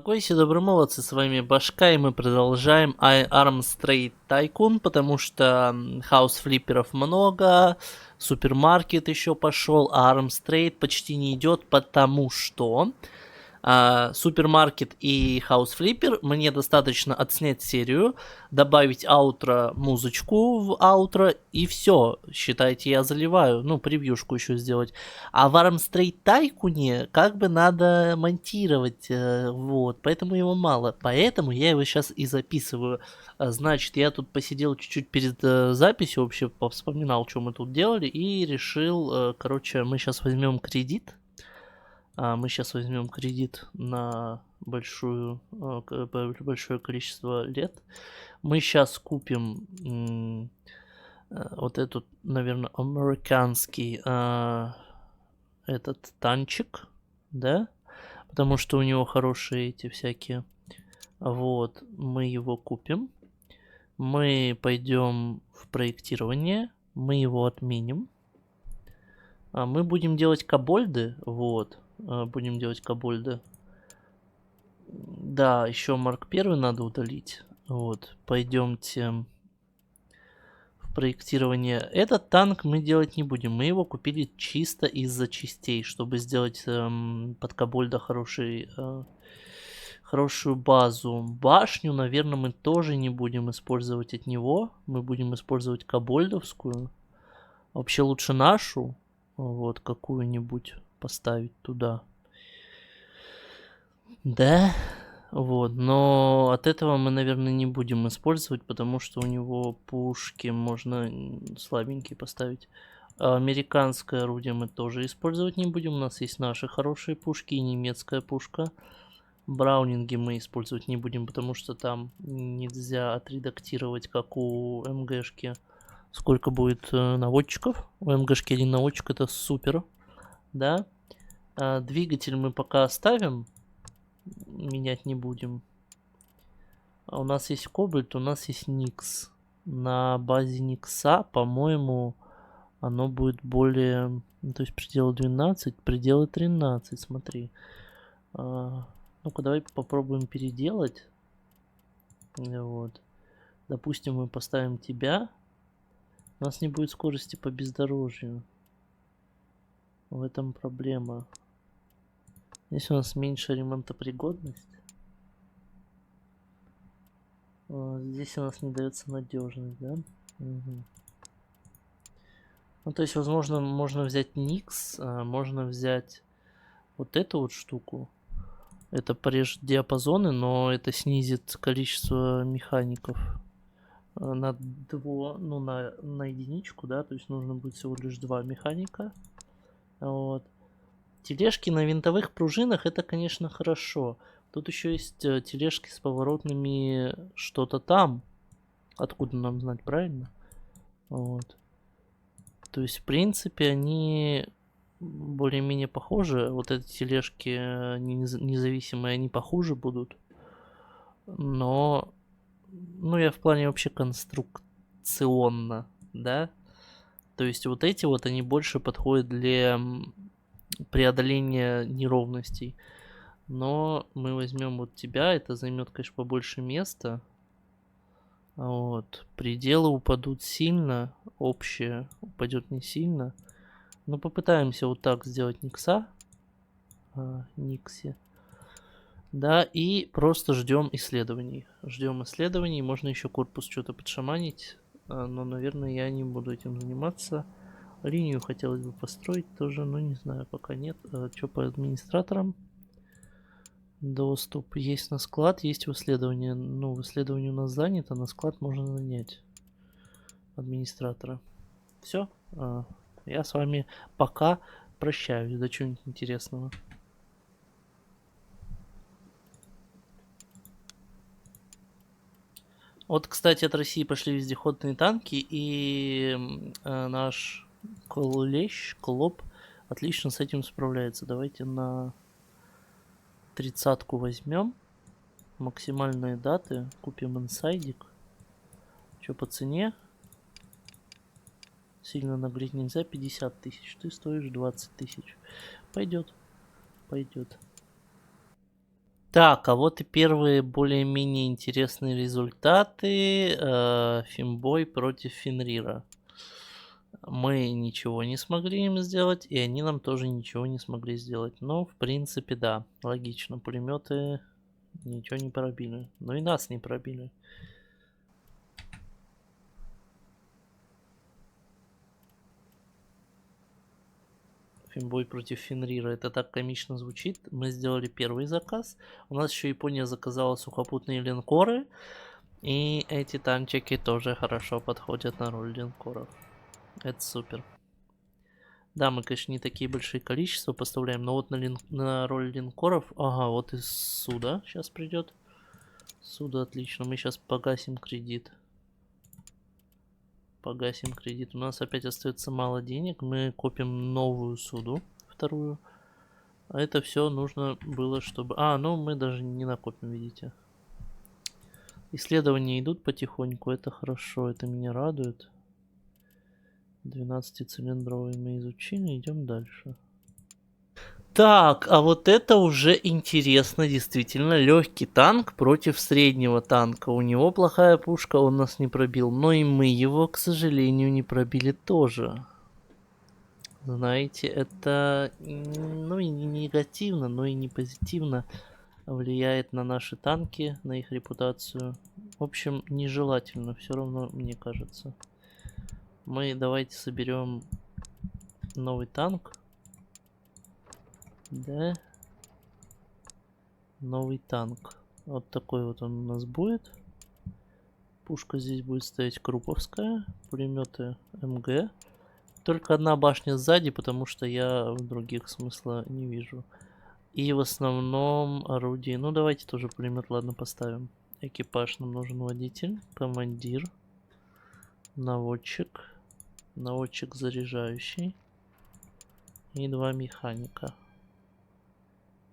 Гойси, добро молодцы, с вами Башка, и мы продолжаем Arms Trade Tycoon, потому что хаус флипперов много, супермаркет еще пошел, а Arms Trade почти не идет, потому что супермаркет и хаус флиппер мне достаточно отснять серию, добавить аутро музычку в аутро, и все, считайте, я заливаю, ну, превьюшку еще сделать. А в Arms Trade Tycoon как бы надо монтировать, вот, поэтому его мало, поэтому я его сейчас и записываю. Значит, я тут посидел чуть-чуть перед записью, вообще вспоминал, что мы тут делали, и решил, короче, мы сейчас возьмем кредит. Мы сейчас возьмем кредит на большое количество лет. Мы сейчас купим вот этот, наверное, американский этот танчик, да, потому что у него хорошие эти всякие. Вот, мы его купим. Мы пойдем в проектирование, мы его отменим. Мы будем делать кобольды, вот. Будем делать кобольды. Да, еще Марк 1 надо удалить. Вот, пойдемте в проектирование. Этот танк мы делать не будем. Мы его купили чисто из-за частей, чтобы сделать под кобольда хорошую базу. Башню, наверное, мы тоже не будем использовать от него. Мы будем использовать кобольдовскую. Вообще лучше нашу. Вот, какую-нибудь поставить туда. Да, вот, но от этого мы, наверное, не будем использовать, потому что у него пушки можно слабенькие поставить. А американское орудие мы тоже использовать не будем. У нас есть наши хорошие пушки и немецкая пушка. Браунинги мы использовать не будем, потому что там нельзя отредактировать, как у МГшки. Сколько будет наводчиков? У МГшки один наводчик, это супер. Да. Двигатель мы пока оставим. Менять не будем. У нас есть Кобальт, у нас есть Никс. На базе Никса, по-моему, оно будет более... то есть пределы 12, пределы 13, смотри. Ну-ка, давай попробуем переделать. Вот. Допустим, мы поставим тебя. У нас не будет скорости по бездорожью. В этом проблема. Здесь у нас меньше ремонтопригодность. Здесь у нас не дается надежность, да? Угу. Ну, то есть, возможно, можно взять Никс, можно взять вот эту вот штуку. Это порежет диапазоны, но это снизит количество механиков на единичку, да, то есть нужно будет всего лишь 2 механика. Вот. Тележки на винтовых пружинах, это, конечно, хорошо. Тут еще есть тележки с поворотными что-то там. Откуда нам знать, правильно? Вот. То есть, в принципе, они более-менее похожи. Вот эти тележки независимые, они похуже будут. Но, ну, я в плане вообще конструкционно, да? То есть, вот эти вот, они больше подходят для преодоления неровностей. Но мы возьмем вот тебя, это займет, конечно, побольше места. Вот. Пределы упадут сильно, общее упадет не сильно. Но попытаемся вот так сделать Никса. Никсе. Да, и просто ждем исследований. Ждем исследований. Можно еще корпус что-то подшаманить. Но, наверное, я не буду этим заниматься. Линию хотелось бы построить тоже, но не знаю, пока нет. Что по администраторам? Доступ есть на склад, есть в исследовании. Ну, в исследовании у нас занято, на склад можно нанять администратора. Все. Я с вами пока прощаюсь. До чего-нибудь интересного. Вот, кстати, от России пошли вездеходные танки, и наш Клоп отлично с этим справляется. Давайте на 30-ку возьмем. Максимальные даты. Купим инсайдик. Что по цене? Сильно нагреть нельзя. 50 тысяч. Ты стоишь 20 тысяч. Пойдет. Пойдет. Так, а вот и первые более-менее интересные результаты. Финбой против Фенрира. Мы ничего не смогли им сделать, и они нам тоже ничего не смогли сделать. Но, в принципе, да, логично. Пулеметы ничего не пробили. Но и нас не пробили. Финбой против Фенрира. Это так комично звучит. Мы сделали первый заказ. У нас еще Япония заказала сухопутные линкоры. И эти танчики тоже хорошо подходят на роль линкоров. Это супер. Да, мы, конечно, не такие большие количества поставляем, но вот на роль линкоров... Ага, вот из суда сейчас придет. Суда отлично. Мы сейчас погасим кредит. Погасим кредит. У нас опять остается мало денег. Мы купим новую суду, вторую. А это все нужно было, чтобы... А, ну мы даже не накопим, видите. Исследования идут потихоньку. Это хорошо, это меня радует. 12-цилиндровый мы изучили. Идем дальше. Так, а вот это уже интересно, действительно. Легкий танк против среднего танка. У него плохая пушка, он нас не пробил. Но и мы его, к сожалению, не пробили тоже. Знаете, это, ну, и не негативно, но и не позитивно влияет на наши танки, на их репутацию. В общем, нежелательно, все равно, мне кажется. Мы давайте соберем новый танк. Да. Новый танк. Вот такой вот он у нас будет. Пушка здесь будет стоять круповская. Пулеметы МГ. Только одна башня сзади, потому что я в других смысла не вижу. И в основном орудие. Ну, давайте тоже пулемет, ладно, поставим. Экипаж нам нужен водитель, командир, наводчик, наводчик заряжающий и 2 механика.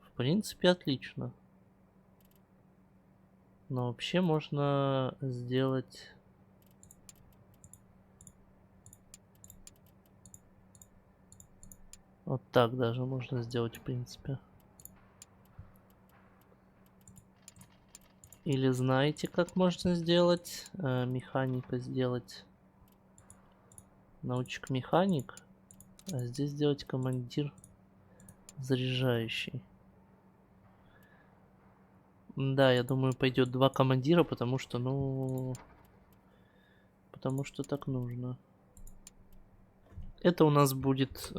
В принципе, отлично. Но вообще можно сделать... Вот так даже можно сделать, в принципе. Или знаете, как можно сделать? Механика сделать. Научик-механик. А здесь сделать командир заряжающий. Да, я думаю, пойдет 2 командира, потому что, ну... Потому что так нужно. Это у нас будет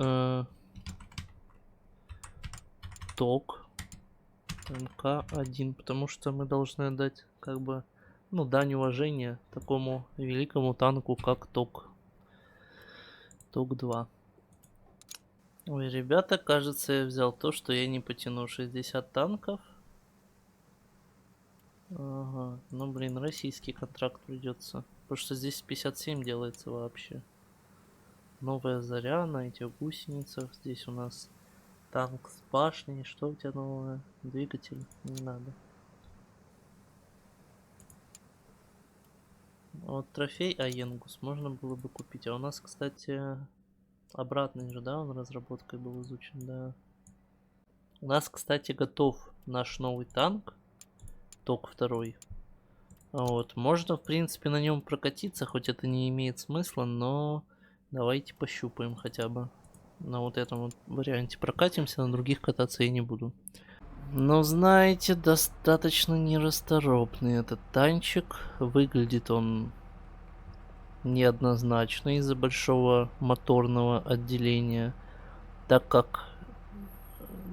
ТОК МК-1, потому что мы должны отдать, как бы, ну, дань уважения такому великому танку, как ТОК. ТОК-2. Ой, ребята, кажется, я взял то, что я не потяну. 60 танков. Ага, ну, блин, российский контракт придется. Потому что здесь 57 делается вообще. Новая заря на этих гусеницах. Здесь у нас танк с башней. Что у тебя новое? Двигатель? Не надо. Вот трофей Аенгус можно было бы купить. А у нас, кстати, обратный же, да, он разработкой был изучен, да. У нас, кстати, готов наш новый танк. ТОК 2. Вот, можно, в принципе, на нем прокатиться, хоть это не имеет смысла, но давайте пощупаем хотя бы. На вот этом вот варианте прокатимся, на других кататься я не буду. Но, знаете, достаточно нерасторопный этот танчик. Выглядит он неоднозначно из-за большого моторного отделения, так как,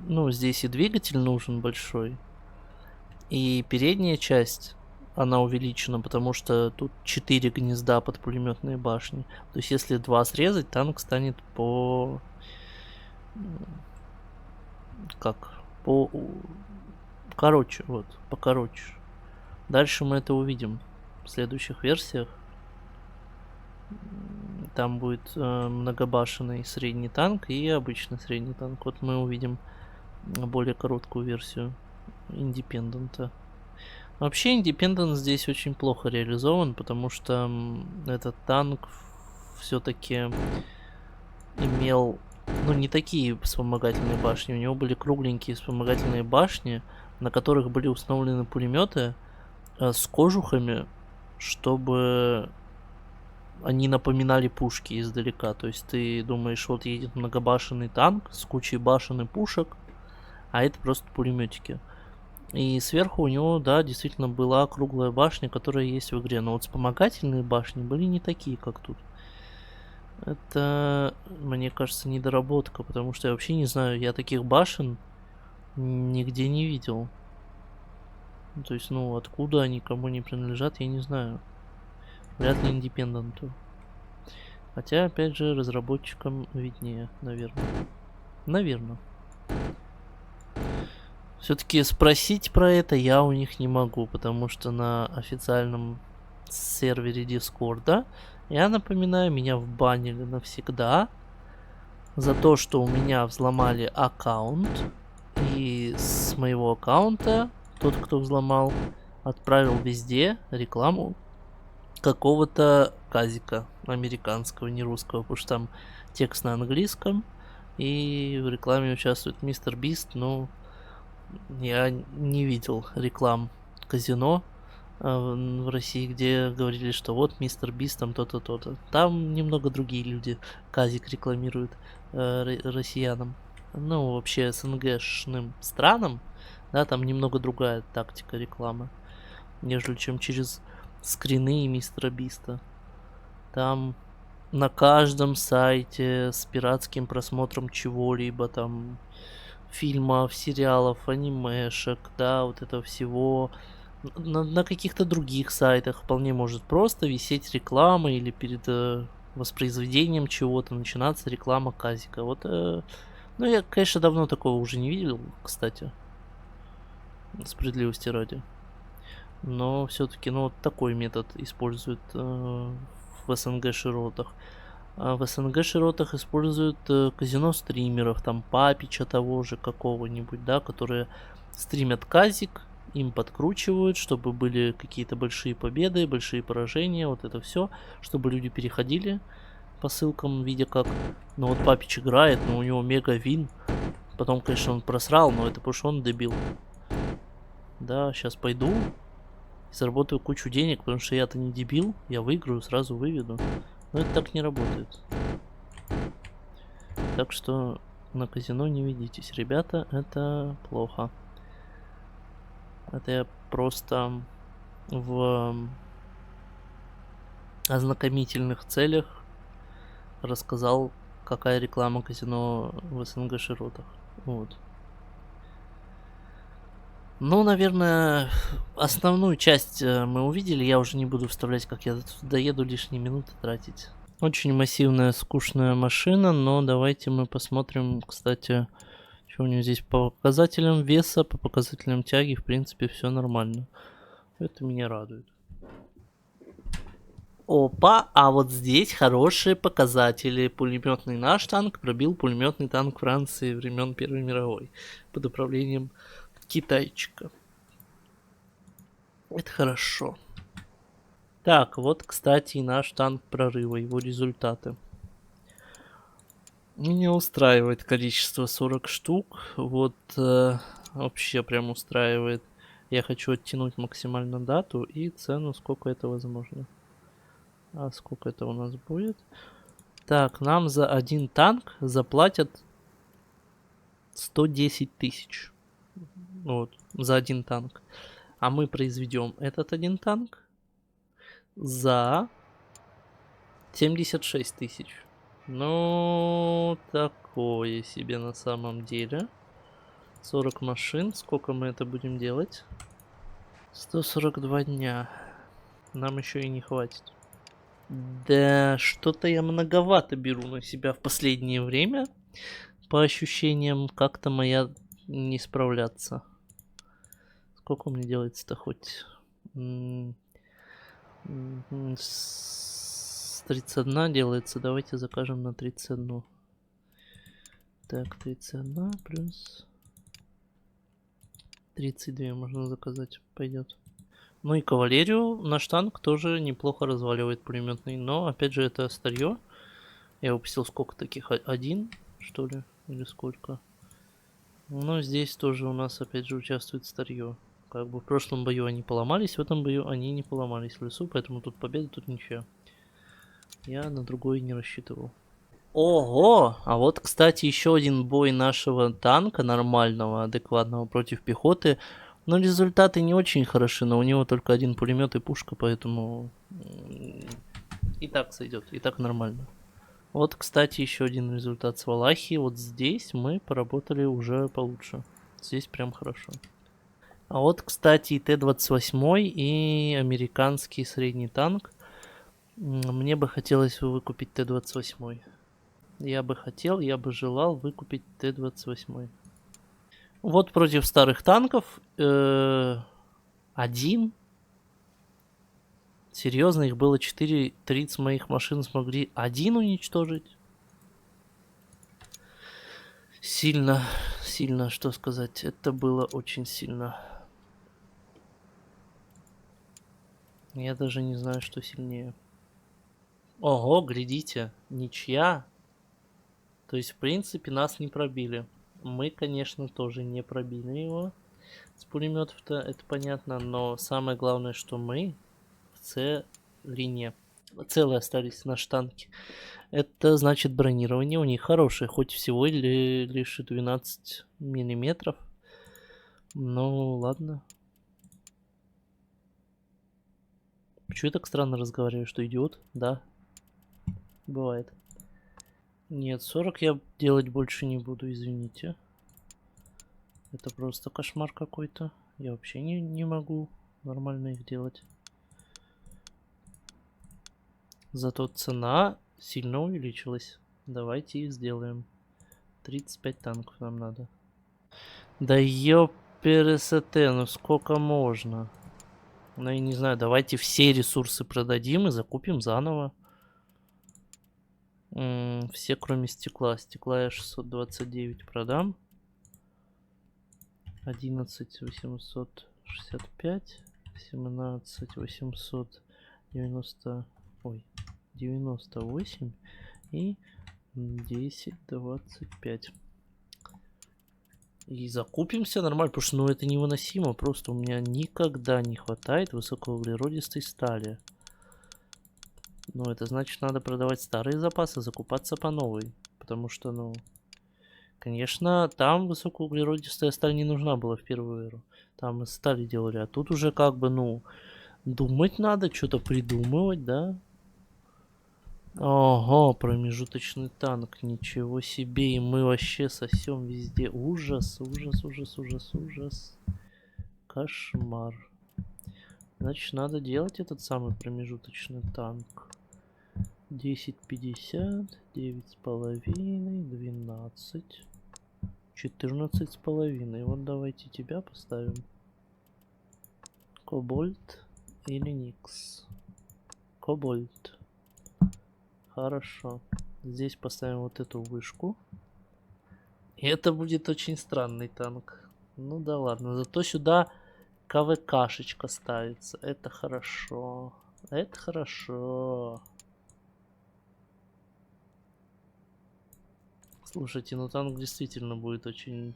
ну, здесь и двигатель нужен большой, и передняя часть, она увеличена, потому что тут 4 гнезда под пулеметные башни. То есть если 2 срезать, танк станет по... Как? По... Короче, вот, покороче. Дальше мы это увидим в следующих версиях. Там будет многобашенный средний танк и обычный средний танк. Вот мы увидим более короткую версию Индепендента. Вообще Индепендент здесь очень плохо реализован, потому что этот танк все-таки имел, ну, не такие вспомогательные башни. У него были кругленькие вспомогательные башни, на которых были установлены пулеметы с кожухами, чтобы они напоминали пушки издалека. То есть ты думаешь, вот едет многобашенный танк с кучей башен и пушек, а это просто пулеметики. И сверху у него, да, действительно была круглая башня, которая есть в игре. Но вот вспомогательные башни были не такие, как тут. Это, мне кажется, недоработка, потому что я вообще не знаю, я таких башен нигде не видел. То есть, ну, откуда они кому не принадлежат, я не знаю. Вряд ли индепенденту. Хотя, опять же, разработчикам виднее, наверное. Наверное. Все-таки спросить про это я у них не могу, потому что на официальном сервере Дискорда, я напоминаю, меня вбанили навсегда за то, что у меня взломали аккаунт, и с моего аккаунта тот, кто взломал, отправил везде рекламу какого-то казика американского, не русского, потому что там текст на английском, и в рекламе участвует Мистер Бист, но я не видел реклам казино в России, где говорили, что вот Мистер Бист там то-то, то-то. Там немного другие люди казик рекламируют россиянам. Ну, вообще СНГшным странам, да, там немного другая тактика рекламы, нежели чем через скрины Мистера Биста. Там на каждом сайте с пиратским просмотром чего-либо, там фильмов, сериалов, анимешек, да, вот этого всего. На каких-то других сайтах вполне может просто висеть реклама или перед воспроизведением чего-то начинаться реклама казика. Вот, ну, я, конечно, давно такого уже не видел, кстати. Справедливости ради. Но все-таки, ну, вот такой метод используют в СНГ-широтах. А в СНГ-широтах используют казино стримеров, там Папича того же какого-нибудь, да, которые стримят казик, им подкручивают, чтобы были какие-то большие победы, большие поражения, вот это все, чтобы люди переходили по ссылкам, видя как, ну вот Папич играет, но у него мега вин, потом, конечно, он просрал, но это потому что он дебил. Да, сейчас пойду и заработаю кучу денег, потому что я-то не дебил, я выиграю, сразу выведу. Но это так не работает. Так что на казино не ведитесь, ребята, это плохо. Это я просто в ознакомительных целях рассказал, какая реклама казино в СНГ-широтах. Вот. Ну, наверное, основную часть мы увидели. Я уже не буду вставлять, как я доеду, лишние минуты тратить. Очень массивная, скучная машина, но давайте мы посмотрим, кстати, что у нее здесь по показателям веса, по показателям тяги, в принципе, все нормально. Это меня радует. Опа, а вот здесь хорошие показатели. Пулеметный наш танк пробил пулеметный танк Франции времен Первой мировой под управлением китайчика. Это хорошо. Так, вот, кстати, и наш танк прорыва, его результаты. Меня устраивает количество 40 штук. Вот вообще прям устраивает. Я хочу оттянуть максимально дату и цену, сколько это возможно. А сколько это у нас будет? Так, нам за один танк заплатят 110 тысяч. Вот, за один танк. А мы произведем этот один танк за 76 тысяч. Ну, такое себе на самом деле. 40 машин. Сколько мы это будем делать? 142 дня. Нам еще и не хватит. Да, что-то я многовато беру на себя в последнее время. По ощущениям, как-то моя не справляться. Сколько мне делается-то хоть? С 31 делается. Давайте закажем на 31. Так, 31 плюс 32 можно заказать. Пойдет. Ну и кавалерию наш танк тоже неплохо разваливает пулеметный. Но опять же это старье. Я выпустил сколько таких? Один, что ли? Или сколько? Но здесь тоже у нас опять же участвует старье. Как бы в прошлом бою они поломались, в этом бою они не поломались в лесу, поэтому тут победа, тут ничья. Я на другой не рассчитывал. Ого! А вот, кстати, еще один бой нашего танка нормального, адекватного против пехоты. Но результаты не очень хороши, но у него только один пулемет и пушка, поэтому и так сойдет, и так нормально. Вот, кстати, еще один результат с Валахии. Вот здесь мы поработали уже получше. Здесь прям хорошо. А вот, кстати, и Т-28 и американский средний танк. Мне бы хотелось выкупить Т-28. Я бы хотел, я бы желал выкупить Т-28. Вот против старых танков. Один. Серьезно, их было 4. 30 моих машин смогли один уничтожить. Сильно, сильно, что сказать. Это было очень сильно. Я даже не знаю, что сильнее. Ого, глядите, ничья. То есть, в принципе, нас не пробили. Мы, конечно, тоже не пробили его. С пулеметов-то это понятно, но самое главное, что мы в целине. Целые остались наши танки. Это значит бронирование у них хорошее, хоть всего лишь 12 миллиметров. Ну, ладно. Почему я так странно разговариваю, что идиот? Да, бывает. Нет, 40 я делать больше не буду, извините. Это просто кошмар какой-то. Я вообще не могу нормально их делать. Зато цена сильно увеличилась. Давайте их сделаем. 35 танков нам надо. Да ёпересете, ну сколько можно? Ну я не знаю, давайте все ресурсы продадим и закупим заново. Все кроме стекла. Стекла я 629 продам. 11 865, 17 890, ой, 98 и 10 25. И закупимся нормально, потому что ну это невыносимо. Просто у меня никогда не хватает высокоуглеродистой стали. Ну это значит надо продавать старые запасы, закупаться по новой. Потому что, ну, конечно, там высокоуглеродистая сталь не нужна была в первую эру. Там из стали делали, а тут уже как бы, ну, думать надо, что-то придумывать, да? Ого, промежуточный танк, ничего себе, и мы вообще сосем везде. Ужас, ужас, ужас, ужас, ужас. Кошмар. Значит, надо делать этот самый промежуточный танк. 10,50, 9,5, 12, 14,5. Вот давайте тебя поставим. Кобальт или Никс? Кобальт. Хорошо. Здесь поставим вот эту вышку. И это будет очень странный танк. Ну да ладно. Зато сюда КВКшечка ставится. Это хорошо. Это хорошо. Слушайте, ну танк действительно будет очень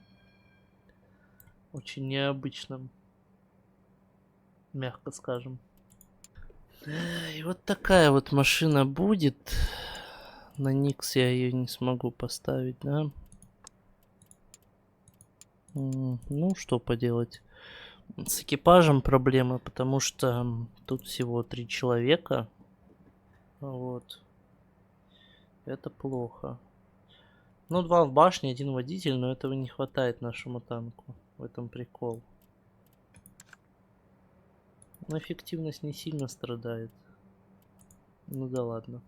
необычным. Мягко скажем. И вот такая вот машина будет. На Никс я ее не смогу поставить, да? Ну, что поделать. С экипажем проблемы, потому что тут всего 3 человека. Вот. Это плохо. Ну, 2 в башне, 1 водитель, но этого не хватает нашему танку. В этом прикол. Но эффективность не сильно страдает. Ну да ладно.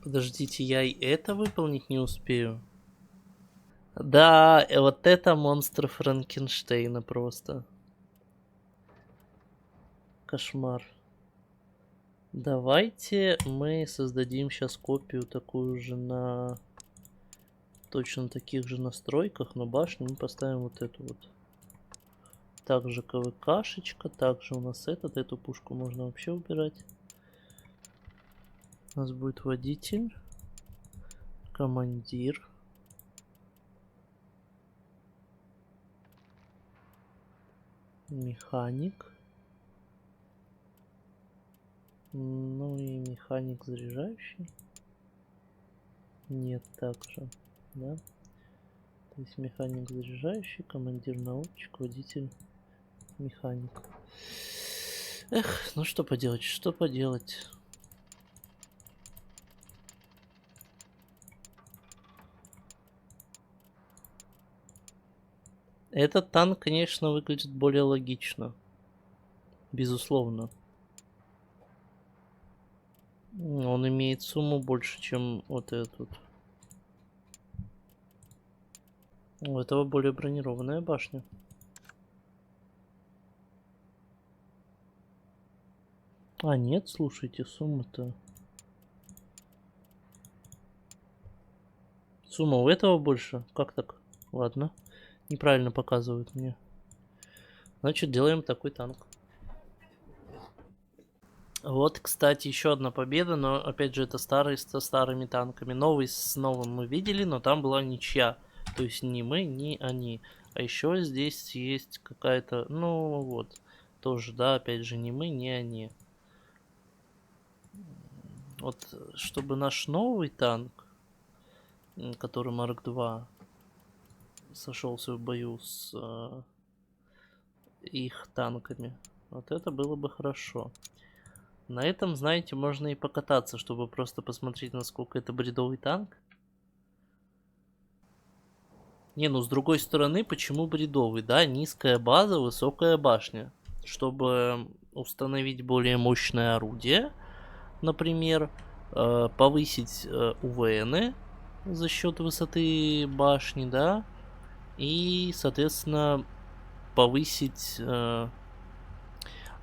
Подождите, я и это выполнить не успею. Да, вот это монстр Франкенштейна просто. Кошмар. Давайте мы создадим сейчас копию такую же на точно таких же настройках, но башню мы поставим вот эту вот. Также КВКшечка, также у нас эту пушку можно вообще убирать. У нас будет водитель, командир. Механик. Ну и механик заряжающий. Нет, также, да. То есть механик заряжающий, командир наводчик, водитель, механик. Эх, ну что поделать, что поделать. Этот танк, конечно, выглядит более логично. Безусловно. Он имеет сумму больше, чем вот этот. У этого более бронированная башня. А, нет, слушайте, сумма-то. Сумма у этого больше? Как так? Ладно. Неправильно показывают мне. Значит, делаем такой танк. Вот, кстати, еще одна победа, но опять же это старый со старыми танками. Новый с новым мы видели, но там была ничья. То есть ни мы, ни они. А еще здесь есть какая-то, ну вот, тоже, да, опять же, ни мы, ни они. Вот, чтобы наш новый танк, который Марк 2, сошелся в бою с их танками, вот это было бы хорошо. На этом, знаете, можно и покататься, чтобы просто посмотреть, насколько это бредовый танк. Не, ну с другой стороны, почему бредовый, да? Низкая база, высокая башня. Чтобы установить более мощное орудие, например, повысить УВН за счет высоты башни, да, и, соответственно, повысить... Ну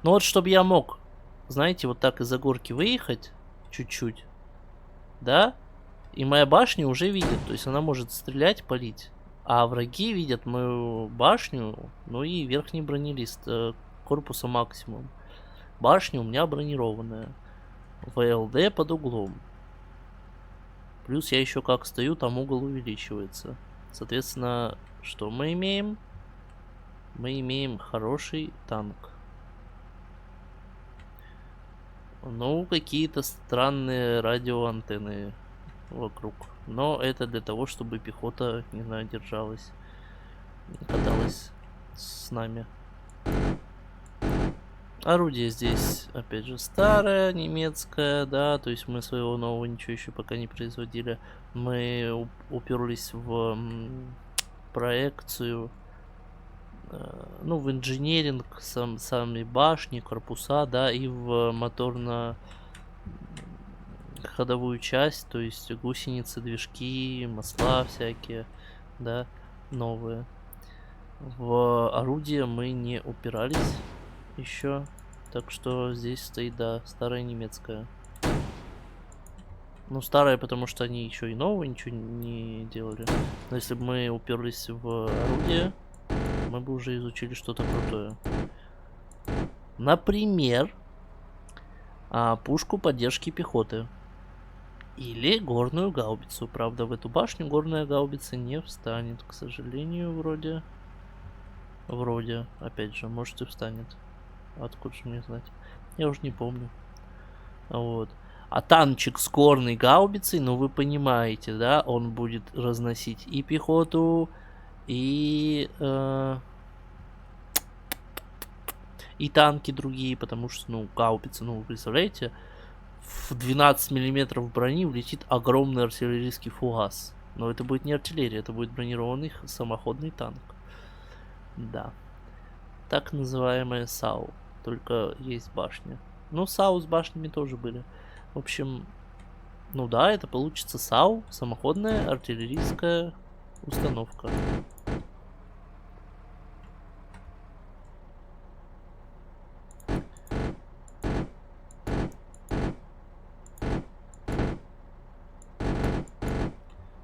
вот, чтобы я мог, знаете, вот так из-за горки выехать чуть-чуть, да, и моя башня уже видит, то есть она может стрелять, палить. А враги видят мою башню, ну и верхний бронелист корпуса максимум. Башня у меня бронированная. ВЛД под углом. Плюс я еще как стою, там угол увеличивается. Соответственно, что мы имеем? Мы имеем хороший танк. Ну, какие-то странные радиоантенны вокруг. Но это для того, чтобы пехота, не знаю, держалась. Каталась с нами. Орудие здесь, опять же, старое, немецкое, да, то есть мы своего нового ничего еще пока не производили. Мы уперлись в проекцию, ну, в инженеринг, сами башни, корпуса, да, и в моторно-ходовую часть, то есть гусеницы, движки, масла всякие, да, новые. В орудие мы не упирались еще. Так что здесь стоит, да, старая немецкая. Ну, старая, потому что они еще и новые ничего не делали. Но если бы мы уперлись в орудие, мы бы уже изучили что-то крутое. Например, пушку поддержки пехоты. Или горную гаубицу. Правда, в эту башню горная гаубица не встанет, к сожалению, вроде. Вроде, опять же, может и встанет. Откуда же мне знать? Я уже не помню. Вот. А танчик с горной гаубицей, ну вы понимаете, да, он будет разносить и пехоту, и танки другие, потому что, ну, гаубица, ну, вы представляете, в 12 миллиметров брони влетит огромный артиллерийский фугас. Но это будет не артиллерия, это будет бронированный самоходный танк. Да. Так называемая САУ. Только есть башня. Ну, САУ с башнями тоже были. В общем, ну да, это получится САУ, самоходная артиллерийская установка.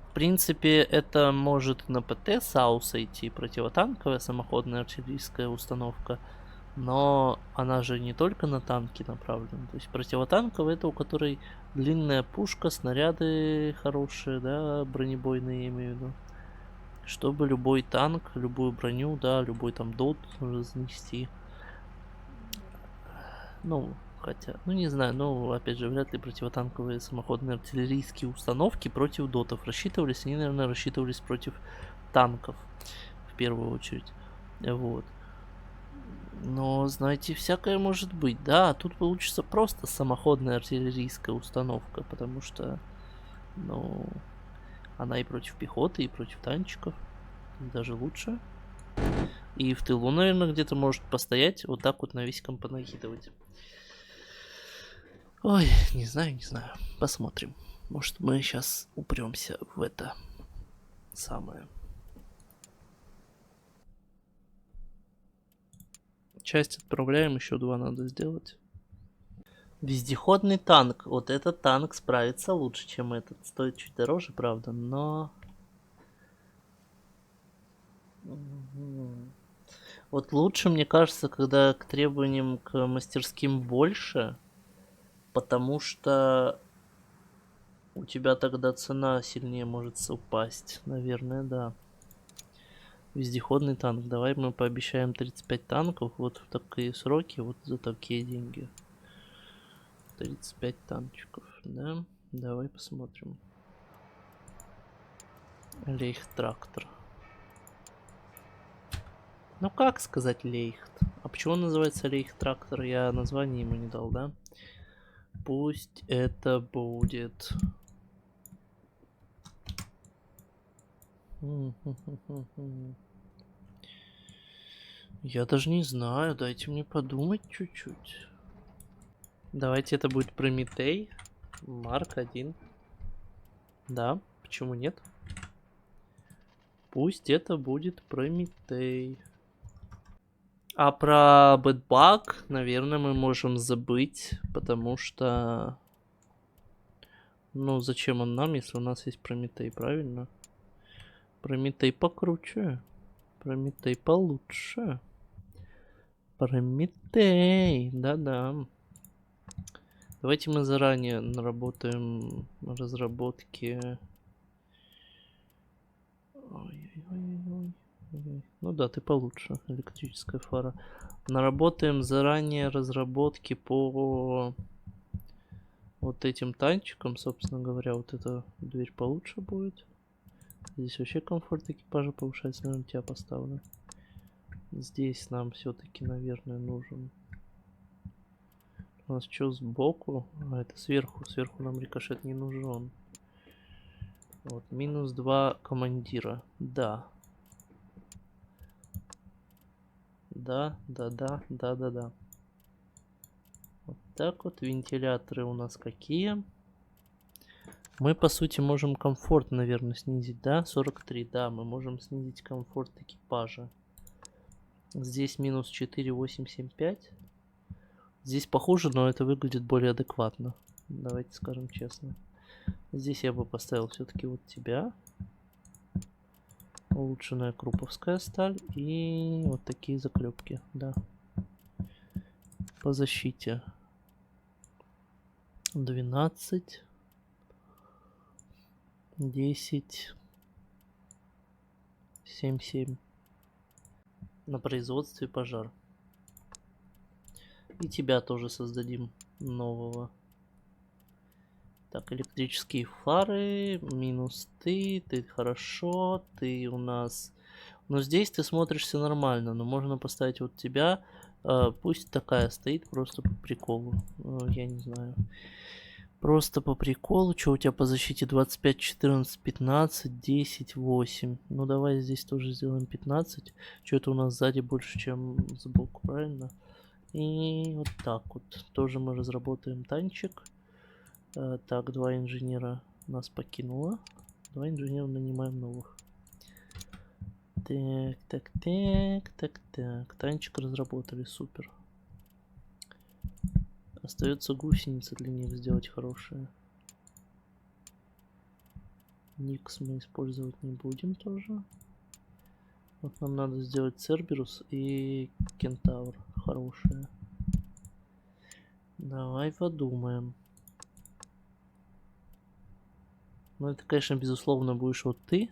В принципе, это может на ПТ САУ сойти, противотанковая самоходная артиллерийская установка. Но она же не только на танки направлена. То есть противотанковая — это у которой длинная пушка, снаряды хорошие, да, бронебойные, я имею в виду. чтобы любой танк, любую броню, да, любой там дот разнести. Ну, хотя, ну не знаю, но опять же, вряд ли противотанковые самоходные артиллерийские установки против дотов рассчитывались. Они, наверное, рассчитывались против танков в первую очередь. Вот. Но, знаете, всякое может быть. Да, тут получится просто самоходная артиллерийская установка, потому что, ну, она и против пехоты, и против танчиков. Даже лучше. И в тылу, наверное, где-то может постоять, вот так вот навесиком понакидывать. Ой, не знаю, не знаю. Посмотрим. Может, мы сейчас упремся в это самое. Часть отправляем, еще 2 надо сделать. Вездеходный танк. Вот этот танк справится лучше, чем этот. Стоит чуть дороже, правда, но... Вот лучше, мне кажется, когда к требованиям к мастерским больше, потому что у тебя тогда цена сильнее может упасть. Наверное, да. Вездеходный танк. Давай мы пообещаем 35 танков вот в такие сроки, вот за такие деньги. 35 танчиков, да? Давай посмотрим. Лейхтрактор. Ну как сказать Лейхт? А почему он называется Лейхтрактор? Я название ему не дал, да? Пусть это будет... Я даже не знаю, дайте мне подумать чуть-чуть. Давайте это будет Прометей. Марк 1. Да, почему нет? Пусть это будет Прометей. А про Бэтбаг, наверное, мы можем забыть, потому что... Ну, зачем он нам, если у нас есть Прометей, правильно? Прометей покруче. Прометей получше. Прометей, да-да. Давайте мы заранее наработаем разработки. Ой-ой-ой. Ну да, ты получше. Электрическая фара. Наработаем заранее разработки по вот этим танчикам, собственно говоря. Вот эта дверь получше будет. Здесь вообще комфорт экипажа повышается. Наверное, тебя поставлю. Здесь нам все-таки, наверное, нужен... У нас что сбоку? А, это сверху. Сверху нам рикошет не нужен. Вот, минус 2 командира. Да. Да. Вот так вот. Вентиляторы у нас какие? Мы, по сути, можем комфорт, наверное, снизить, да? 43, да, мы можем снизить комфорт экипажа. Здесь минус 4, 8, 7, 5. Здесь похуже, но это выглядит более адекватно. Давайте скажем честно. Здесь я бы поставил все-таки вот тебя. Улучшенная круповская сталь. И вот такие заклепки, да. По защите. 12. 10. 7, 7. На производстве пожар. И тебя тоже создадим нового. Так, электрические фары. Минус ты хорошо. Ты у нас... Но здесь ты смотришься нормально. Но можно поставить вот тебя. Пусть такая стоит просто по приколу. Я не знаю. Просто по приколу. Что у тебя по защите? 25, 14, 15, 10, 8. Ну давай здесь тоже сделаем 15. Что-то у нас сзади больше, чем сбоку, правильно? И вот так вот. Тоже мы разработаем танчик. Так, 2 инженера нас покинуло. 2 инженера нанимаем новых. Так. Танчик разработали, супер. Остается гусеница для них сделать хорошие. Никс мы использовать не будем тоже. Вот нам надо сделать Церберус и Кентавр хорошие. Давай подумаем. Ну это, конечно, безусловно будешь вот ты.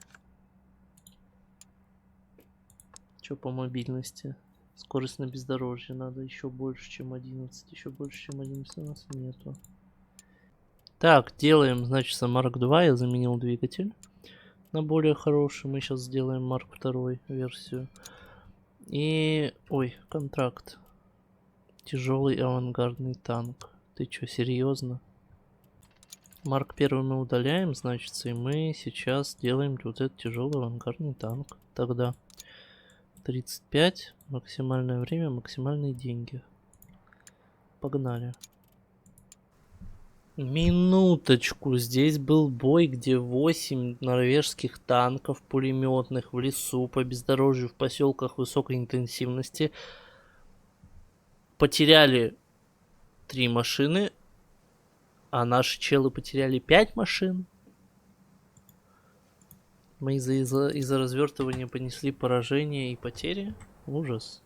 еще по мобильности. Скорость на бездорожье надо еще больше, чем 11. Еще больше, чем 11 у нас нету. Так, делаем, значит, Mark 2. Я заменил двигатель на более хороший. Мы сейчас сделаем Mark 2 версию. И... Ой, контракт. Тяжелый авангардный танк. Ты чё, серьезно? Марк 1 мы удаляем, значит, и мы сейчас делаем вот этот тяжелый авангардный танк. Тогда 35, максимальное время, максимальные деньги. Погнали. Минуточку, здесь был бой, где 8 норвежских танков пулеметных в лесу, по бездорожью, в поселках высокой интенсивности потеряли 3 машины, а наши челы потеряли 5 машин. Мы из-за развертывания понесли поражение и потери. Ужас.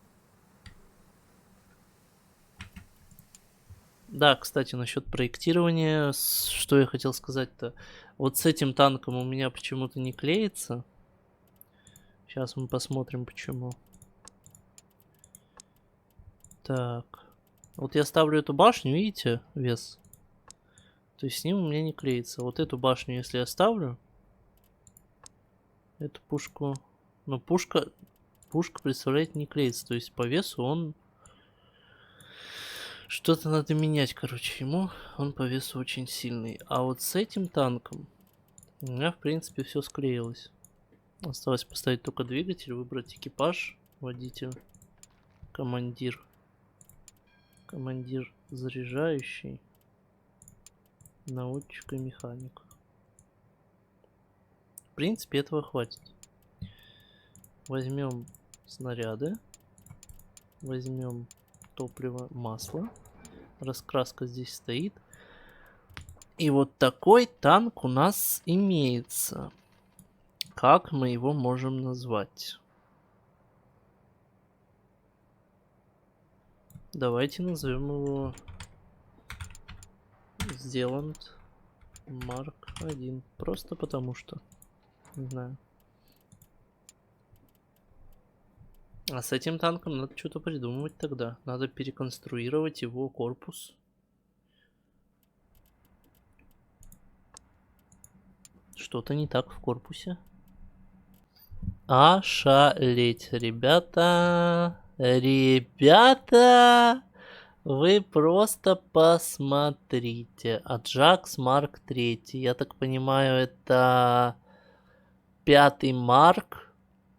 Да, кстати, насчет проектирования, что я хотел сказать-то. Вот с этим танком у меня почему-то не клеится. Сейчас мы посмотрим, почему. Так. Вот я ставлю эту башню, видите, вес. То есть с ним у меня не клеится. Вот эту башню, если я ставлю, эту пушку... Ну, пушка, представляете, не клеится. То есть по весу он... Что-то надо менять, короче, ему. Он по весу очень сильный. А вот с этим танком у меня, в принципе, все склеилось. Осталось поставить только двигатель, выбрать экипаж, водитель, командир. Командир заряжающий, наводчик и механик. В принципе, этого хватит. Возьмем снаряды, возьмем топливо, масло. Раскраска здесь стоит. И вот такой танк у нас имеется. Как мы его можем назвать? Давайте назовем его Zealand Mark 1. Просто потому что. Не знаю. А с этим танком надо что-то придумывать тогда. Надо переконструировать его корпус. Что-то не так в корпусе. Ошалеть, ребята. Ребята, вы просто посмотрите. Ajax Mark 3. Я так понимаю, это 5-й Марк.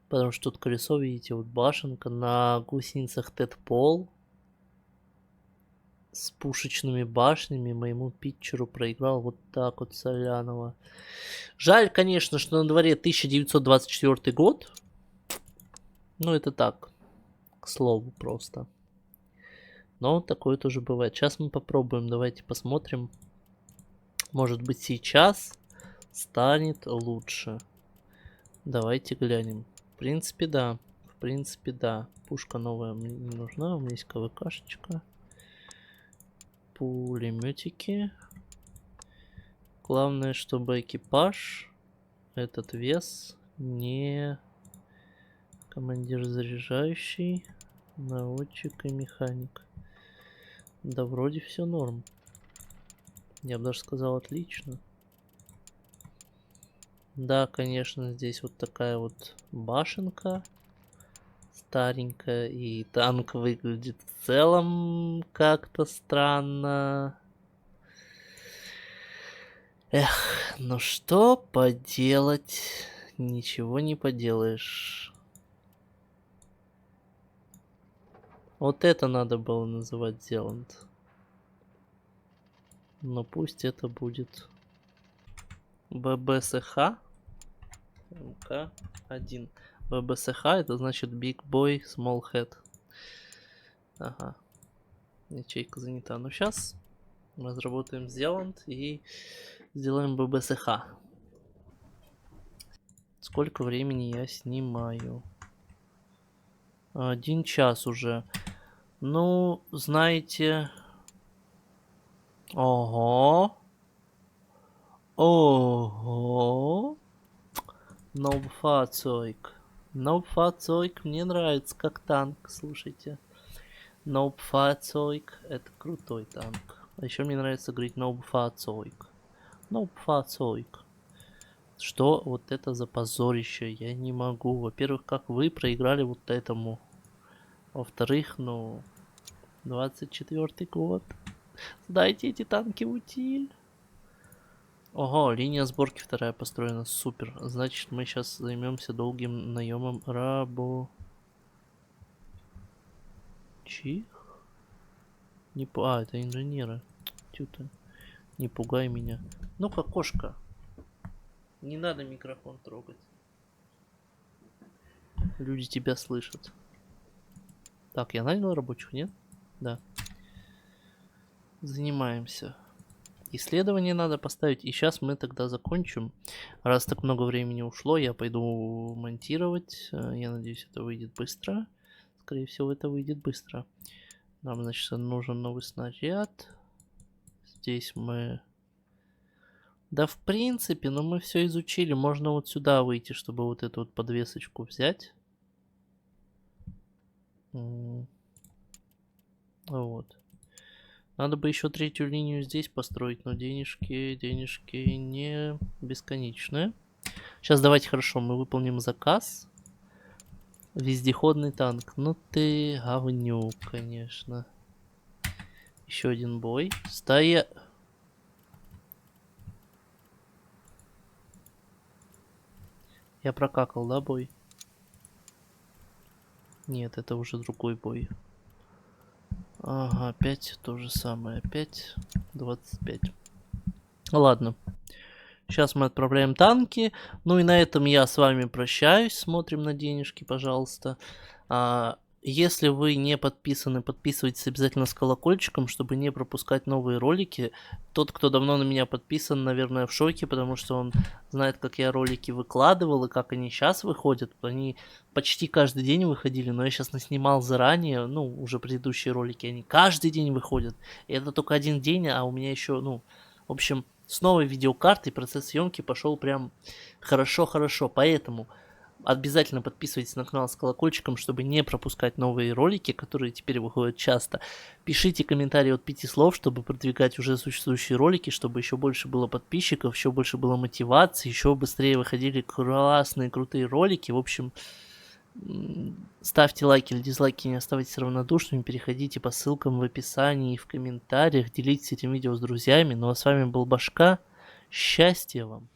Потому что тут колесо, видите, вот башенка. На гусеницах Тедпол. С пушечными башнями. Моему питчеру проиграл вот так вот Солянова. Жаль, конечно, что на дворе 1924 год. Ну, это так. К слову просто. Но такое тоже бывает. Сейчас мы попробуем. Давайте посмотрим. Может быть, сейчас станет лучше. Давайте глянем. В принципе, да. В принципе, да. Пушка новая мне не нужна. У меня есть КВКшечка. Пулеметики. Главное, чтобы экипаж, этот вес, не командир заряжающий, наводчик и механик. Да вроде все норм. Я бы даже сказал отлично. Да, конечно, здесь вот такая вот башенка старенькая, и танк выглядит в целом как-то странно. Эх, ну что поделать? Ничего не поделаешь. Вот это надо было называть Зеланд. Но пусть это будет ББСХ МК-1. ББСХ это значит Big Boy Small Head. Ага. Ячейка занята. Ну сейчас разработаем Зеланд и сделаем ББСХ. Сколько времени я снимаю? 1 час уже. Ну, знаете... Ого. Ого. Новфацойк. Fahrzeug мне нравится как танк, слушайте. Fahrzeug это крутой танк. А еще мне нравится говорить Fahrzeug. Fahrzeug. Что вот это за позорище? Я не могу. Во-первых, как вы проиграли вот этому. Во-вторых, ну, 24-й год. Сдайте эти танки в утиль. Ого, линия сборки вторая построена. Супер. Значит, мы сейчас займемся долгим наемом рабочих. А, это инженеры. Тю ты. Не пугай меня. Ну-ка, кошка. Не надо микрофон трогать. Люди тебя слышат. Так, я нанял рабочих, нет? Да. Занимаемся. Исследование надо поставить. И сейчас мы тогда закончим. Раз так много времени ушло, я пойду монтировать. Я надеюсь, это выйдет быстро. Скорее всего, это выйдет быстро. Нам, значит, нужен новый снаряд. Здесь мы... Да, в принципе, но мы все изучили. Можно вот сюда выйти, чтобы вот эту вот подвесочку взять. Вот. Надо бы еще третью линию здесь построить, но денежки не бесконечные. Сейчас давайте, хорошо, мы выполним заказ. Вездеходный танк. Ну ты говнюк, конечно. Еще один бой. Стая... Я прокакал, да, бой? Нет, это уже другой бой. Ага, опять то же самое. Опять 25. Ладно. Сейчас мы отправляем танки. Ну и на этом я с вами прощаюсь. Смотрим на денежки, пожалуйста. Если вы не подписаны, подписывайтесь обязательно с колокольчиком, чтобы не пропускать новые ролики. Тот, кто давно на меня подписан, наверное, в шоке, потому что он знает, как я ролики выкладывал и как они сейчас выходят. Они почти каждый день выходили, но я сейчас наснимал заранее, ну, уже предыдущие ролики, они каждый день выходят. И это только один день, а у меня еще, ну, в общем, с новой видеокартой процесс съемки пошел прям хорошо-хорошо, поэтому... Обязательно подписывайтесь на канал с колокольчиком, чтобы не пропускать новые ролики, которые теперь выходят часто. Пишите комментарии от 5 слов, чтобы продвигать уже существующие ролики, чтобы еще больше было подписчиков, еще больше было мотивации, еще быстрее выходили классные, крутые ролики. В общем, ставьте лайки или дизлайки, не оставайтесь равнодушными, переходите по ссылкам в описании и в комментариях, делитесь этим видео с друзьями. Ну а с вами был Башка. Счастья вам!